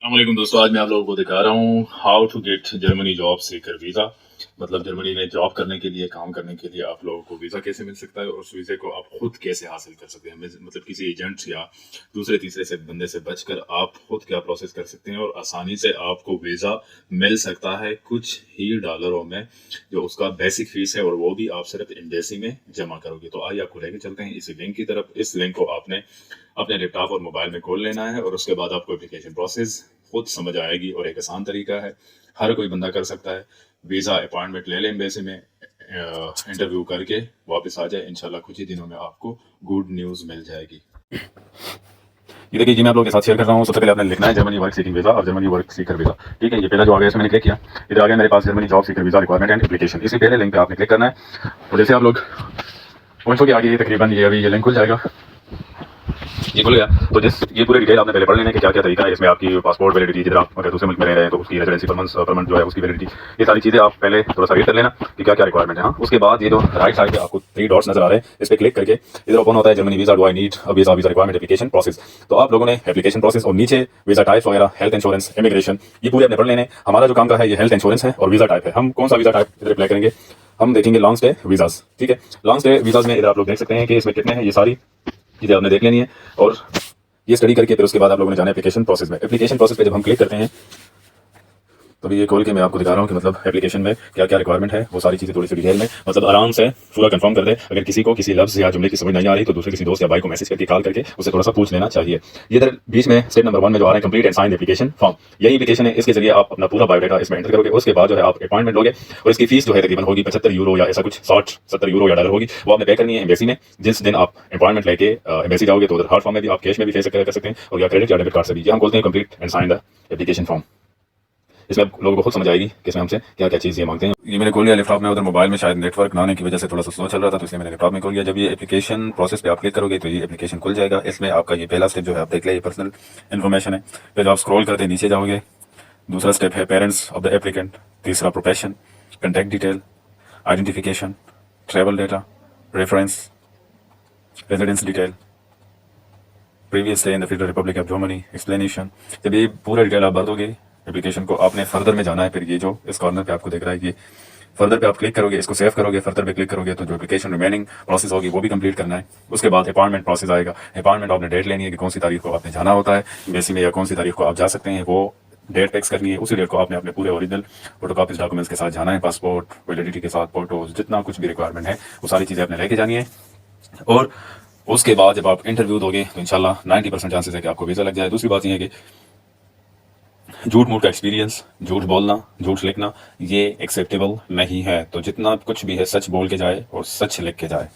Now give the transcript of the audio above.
अस्सलामुअलैकुम दोस्तों, आज मैं आप लोगों को दिखा रहा हूँ how to get Germany job seeker visa. मतलब जर्मनी में जॉब करने के लिए, काम करने के लिए आप लोगों को वीज़ा कैसे मिल सकता है और उस वीज़े को आप खुद कैसे हासिल कर सकते हैं। मतलब किसी एजेंट या दूसरे तीसरे से बंदे से बचकर आप खुद क्या प्रोसेस कर सकते हैं और आसानी से आपको वीज़ा मिल सकता है कुछ ही डॉलरों में, जो उसका बेसिक फीस है और वो भी आप सिर्फ एम्बेसी में जमा करोगे। तो आइए आपको लेके चलते हैं इसी लिंक की तरफ। इस लिंक को आपने अपने लैपटॉप और मोबाइल में खोल लेना है और उसके बाद आपको एप्लीकेशन प्रोसेस खुद समझ आएगी और एक आसान तरीका है, हर कोई बंदा कर सकता है। वीज़ा अपॉइंटमेंट ले लें एम्बेसी में, इंटरव्यू करके वापस आ जाए। इंशाल्लाह कुछ ही दिनों में आपको गुड न्यूज़ मिल जाएगी। ये देखिए जी, मैं आप लोगों के साथ शेयर कर रहा हूँ। सबसे पहले आपने लिखना है जर्मनी वर्क सीकिंग वीज़ा और जर्मनी वर्क सीकर वीज़ा। ठीक है, ये पहला जो आ गया इसमें मैंने क्लिक किया। इधर आ गया मेरे पास Germany job seeker visa requirement and application. इसके पहले लिंक पे आपने क्लिक करना है और जैसे आप लोग पहुंचो के आगे तकरीबन ये अभी ये लिंक खुल जाएगा। ये खुल गया तो ये पूरे डिटेल आपने पहले पढ़ लेना है कि क्या क्या तरीका है इसमें। आपकी पासपोर्ट वैलिडिटी, जिधर आप अगर दूसरे मुल्क में रह रहे हैं तो उसकी रेजिडेंसी परमानेंट जो है उसकी वैलिडिटी, ये सारी चीज़ें आप पहले थोड़ा सा रीड कर लेना कि क्या क्या रिक्वायरमेंट है। हाँ, उसके बाद ये जो राइट साइड पे आपको 3 डॉट्स नजर आ रहे हैं, इस पर क्लिक करके इधर ओपन होता है Germany visa do I need visa requirement application process. तो आप लोगों ने एप्लीकेशन प्रोसेस और नीचे वीजा टाइप्स वगैरह, हेल्थ इंश्योरेंस, इमिग्रेशन, ये पूरे अपने पढ़ लेने। हमारा जो काम का है ये हेल्थ इंश्योरेंस है और वीजा टाइप है। हम कौन सा वीजा टाइप इधर अप्लाई करेंगे, हम देखेंगे लॉन्ग स्टे वीजाज। ठीक है, लॉन्ग स्टे वीजाज में इधर आप लोग देख सकते हैं कि इसमें कितने हैं। ये सारी चीज़ें आपने देख लेनी है और ये स्टडी करके फिर उसके बाद आप लोगों ने जाना है एप्लीकेशन प्रोसेस में। एप्लीकेशन प्रोसेस पे जब हम क्लिक करते हैं तो अभी ये खोल के मैं आपको दिखा रहा हूँ कि मतलब एप्लीकेशन में क्या क्या रिक्वायरमेंट है, वो सारी चीज़ें थोड़ी सी डिटेल में मतलब आराम से पूरा कंफर्म कर दे। अगर किसी को किसी लफ्ज़ या जुमले की समझ नहीं आ रही तो दूसरे किसी दोस्त या भाई को मैसेज करके कॉल करके उससे थोड़ा सा पूछ लेना चाहिए। ये इधर बीच में स्टेप नंबर 1 में जो आ रहा है complete and sign application form, यही एप्लीकेशन है। इसके जरिए आप अपना पूरा बायोडाटा इसमें एंटर करोगे। उसके बाद जो है आप अपॉइंटमेंट लोगे और इसकी फीस जो है तकरीबन होगी 75 यूरो या ऐसा कुछ 60-70 यूरो या डॉलर होगी। वो आपने पे करनी है एम्बेसी में। जिस दिन आप अपॉइंटमेंट लेके एम्बेसी जाओगे तो उधर हार्ड फॉर्म में भी आप कैश में भी पे कर सकते हैं और या क्रेडिट या डेबिट कार्ड से भी। ये हम बोलते हैं complete and sign the application form. इसमें आप लोगों को खुद समझ आएगी कि इसमें हमसे क्या क्या चीज़ ये मांगते हैं। ये मैंने खोल लिया लैपटॉप में, उधर मोबाइल में शायद नेटवर्क ना आने की वजह से थोड़ा सा स्लो चल रहा था तो इसलिए मैंने लैपटॉप में खोल लिया। जब ये एप्लीकेशन प्रोसेस पे आप क्लिक करोगे तो ये एप्लीकेशन खुल जाएगा। इसमें आपका ये पहला स्टेप जो है आप देख लें, ये पर्सनल इन्फॉर्मेशन है। फिर आप स्क्रॉल करते नीचे जाओगे, दूसरा स्टेप है पेरेंट्स ऑफ द एप्लीकेंट, तीसरा profession, contact detail, identification, travel data, reference, residence detail, previous stay in the federal Republic of Germany, explanation. जब ये पूरा डिटेल आप भर दोगे एप्लीकेशन को, आपने फर्दर में जाना है। फिर ये जो इस कॉर्नर पे आपको दिख रहा है ये फर्दर पे आप क्लिक करोगे, इसको सेव करोगे, फर्दर पे क्लिक करोगे तो जो एप्लीकेशन रिमेनिंग प्रोसेस होगी वो भी कंप्लीट करना है। उसके बाद अपॉइंटमेंट प्रोसेस आएगा। अपॉइंटमेंट आपने डेट लेनी है कि कौन सी तारीख को आपने जाना होता है एम्बेसी में या कौन सी तारीख को आप जा सकते हैं, वो डेट फिक्स करनी है। उसी डेट को आपने अपने पूरे ओरिजिनल फोटोकॉपीज डॉक्यूमेंट्स के साथ जाना है, पासपोर्ट वैलिडिटी के साथ, फोटोज, जितना कुछ भी रिक्वायरमेंट है वो सारी चीज़ें आपने लेके जानी है। और उसके बाद जब आप इंटरव्यू दोगे तो इंशाल्लाह 90% चांसेस है कि आपको वीज़ा लग जाए। दूसरी बात यह है कि झूठ मूठ का एक्सपीरियंस, झूठ बोलना, झूठ लिखना ये एक्सेप्टेबल नहीं है। तो जितना कुछ भी है सच बोल के जाए और सच लिख के जाए।